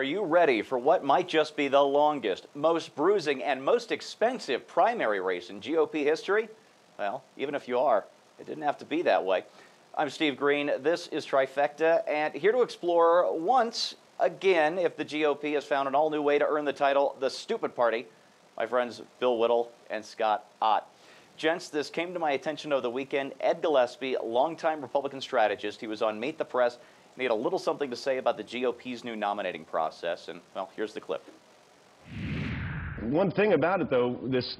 Are you ready for what might just be the longest, most bruising, and most expensive primary race in GOP history? Well, even if you are, it didn't have to be that way. I'm Steve Green. This is Trifecta, and here to explore once again if the GOP has found an all-new way to earn the title, the Stupid Party, my friends Bill Whittle and Scott Ott. Gents, this came to my attention over the weekend. Ed Gillespie, longtime Republican strategist, he was on Meet the Press, and he had a little something to say about the GOP's new nominating process, and, well, here's the clip. One thing about it, though, this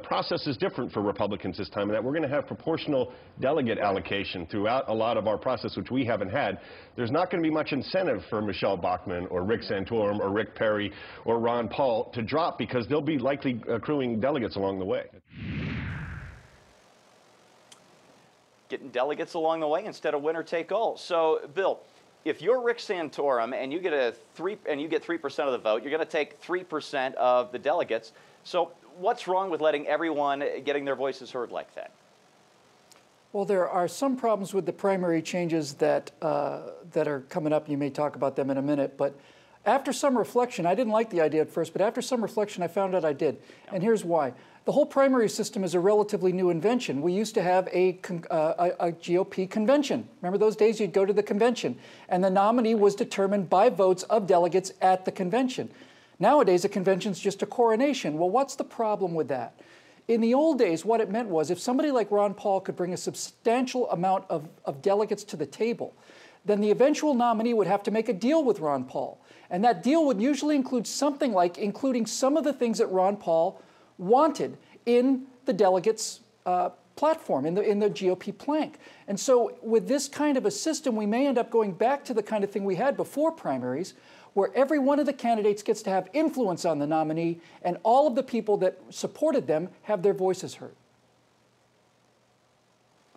process is different for Republicans this time, in that we're going to have proportional delegate allocation throughout a lot of our process, which we haven't had. There's not going to be much incentive for Michelle Bachmann or Rick Santorum or Rick Perry or Ron Paul to drop, because they'll be likely accruing delegates along the way. Getting delegates along the way instead of winner take all. So, Bill, if you're Rick Santorum and you get 3% of the vote, you're going to take 3% of the delegates. So, what's wrong with letting everyone getting their voices heard like that? Well, there are some problems with the primary changes that are coming up. You may talk about them in a minute, but after some reflection, I didn't like the idea at first, but after some reflection, I found out I did. And here's why. The whole primary system is a relatively new invention. We used to have a GOP convention. Remember those days? You'd go to the convention, and the nominee was determined by votes of delegates at the convention. Nowadays, a convention's just a coronation. Well, what's the problem with that? In the old days, what it meant was if somebody like Ron Paul could bring a substantial amount of delegates to the table, then the eventual nominee would have to make a deal with Ron Paul. And that deal would usually include something like including some of the things that Ron Paul wanted in the delegates' platform, in the GOP plank. And so with this kind of a system, we may end up going back to the kind of thing we had before primaries, where every one of the candidates gets to have influence on the nominee, and all of the people that supported them have their voices heard.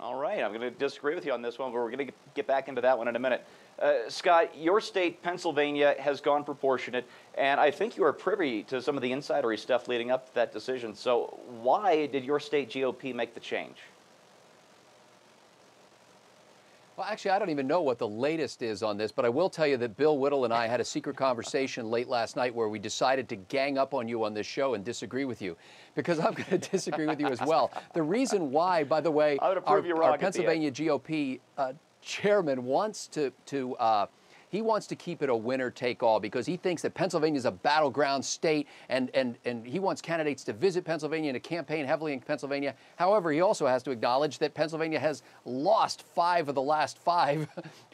All right, I'm going to disagree with you on this one, but we're going to get back into that one in a minute. Scott, your state, Pennsylvania, has gone proportionate, and I think you are privy to some of the insidery stuff leading up to that decision. So why did your state GOP make the change? Well, actually, I don't even know what the latest is on this, but I will tell you that Bill Whittle and I had a secret conversation late last night where we decided to gang up on you on this show and disagree with you, because I'm going to disagree with you as well. The reason why, by the way, our Pennsylvania GOP chairman wants he wants to keep it a winner-take-all, because he thinks that Pennsylvania is a battleground state, and he wants candidates to visit Pennsylvania and to campaign heavily in Pennsylvania. However, he also has to acknowledge that Pennsylvania has lost 5 of the last 5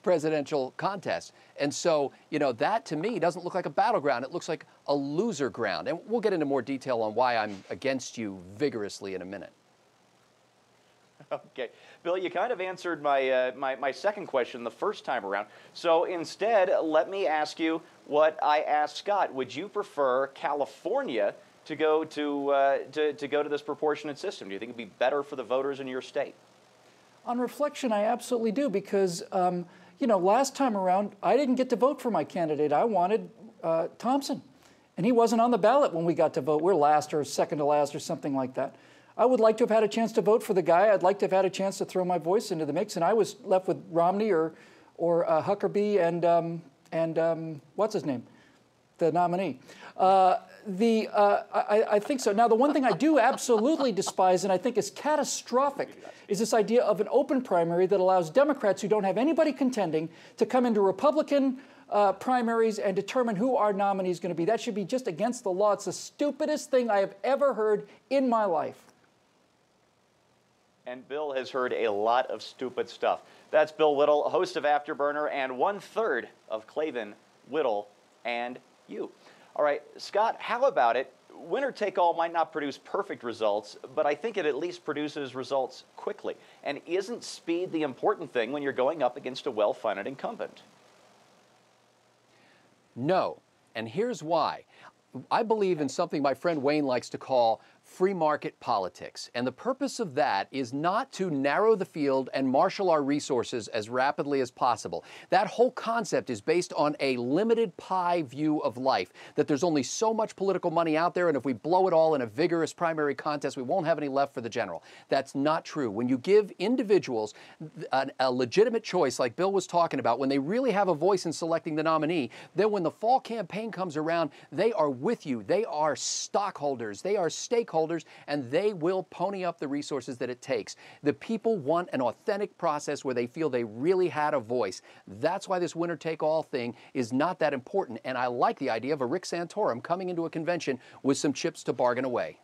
presidential contests. And so, you know, that to me doesn't look like a battleground. It looks like a loser ground. And we'll get into more detail on why I'm against you vigorously in a minute. Okay. Bill, you kind of answered my second question the first time around. So instead, let me ask you what I asked Scott. Would you prefer California to go to this proportionate system? Do you think it'd be better for the voters in your state? On reflection, I absolutely do, because you know, last time around, I didn't get to vote for my candidate. I wanted Thompson, and he wasn't on the ballot when we got to vote. We're last or second to last or something like that. I would like to have had a chance to vote for the guy. I'd like to have had a chance to throw my voice into the mix, and I was left with Romney or Huckabee and what's his name, the nominee. I think so. Now, the one thing I do absolutely despise, and I think is catastrophic, is this idea of an open primary that allows Democrats who don't have anybody contending to come into Republican primaries and determine who our nominee is going to be. That should be just against the law. It's the stupidest thing I have ever heard in my life. And Bill has heard a lot of stupid stuff. That's Bill Whittle, host of Afterburner and 1/3 of Clavin, Whittle, and you. All right, Scott, how about it? Winner take all might not produce perfect results, but I think it at least produces results quickly. And isn't speed the important thing when you're going up against a well-funded incumbent? No, and here's why. I believe in something my friend Wayne likes to call free market politics. And the purpose of that is not to narrow the field and marshal our resources as rapidly as possible. That whole concept is based on a limited pie view of life, that there's only so much political money out there, and if we blow it all in a vigorous primary contest, we won't have any left for the general. That's not true. When you give individuals a legitimate choice, like Bill was talking about, when they really have a voice in selecting the nominee, then when the fall campaign comes around, they are with you. They are stockholders. They are stakeholders, and they will pony up the resources that it takes. The people want an authentic process where they feel they really had a voice. That's why this winner-take-all thing is not that important, and I like the idea of a Rick Santorum coming into a convention with some chips to bargain away.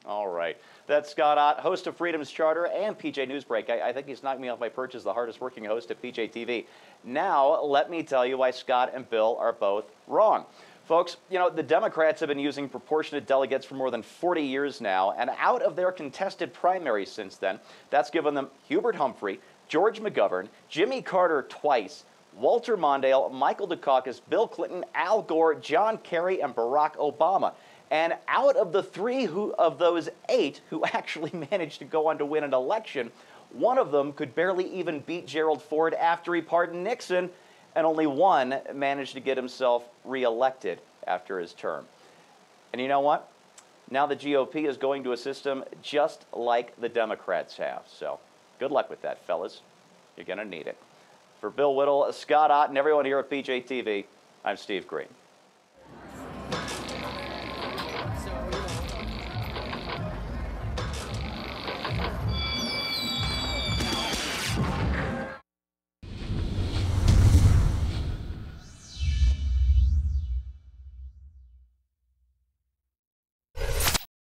All right. That's Scott Ott, host of Freedom's Charter and PJ Newsbreak. I think he's knocked me off my perch as the hardest working host at PJ TV. Now, let me tell you why Scott and Bill are both wrong. Folks, you know, the Democrats have been using proportionate delegates for more than 40 years now, and out of their contested primaries since then, that's given them Hubert Humphrey, George McGovern, Jimmy Carter twice, Walter Mondale, Michael Dukakis, Bill Clinton, Al Gore, John Kerry, and Barack Obama. And out of the of those 8 who actually managed to go on to win an election, one of them could barely even beat Gerald Ford after he pardoned Nixon, and only one managed to get himself reelected after his term. And you know what? Now the GOP is going to a system just like the Democrats have. So good luck with that, fellas. You're going to need it. For Bill Whittle, Scott Ott, and everyone here at PJ TV, I'm Steve Green.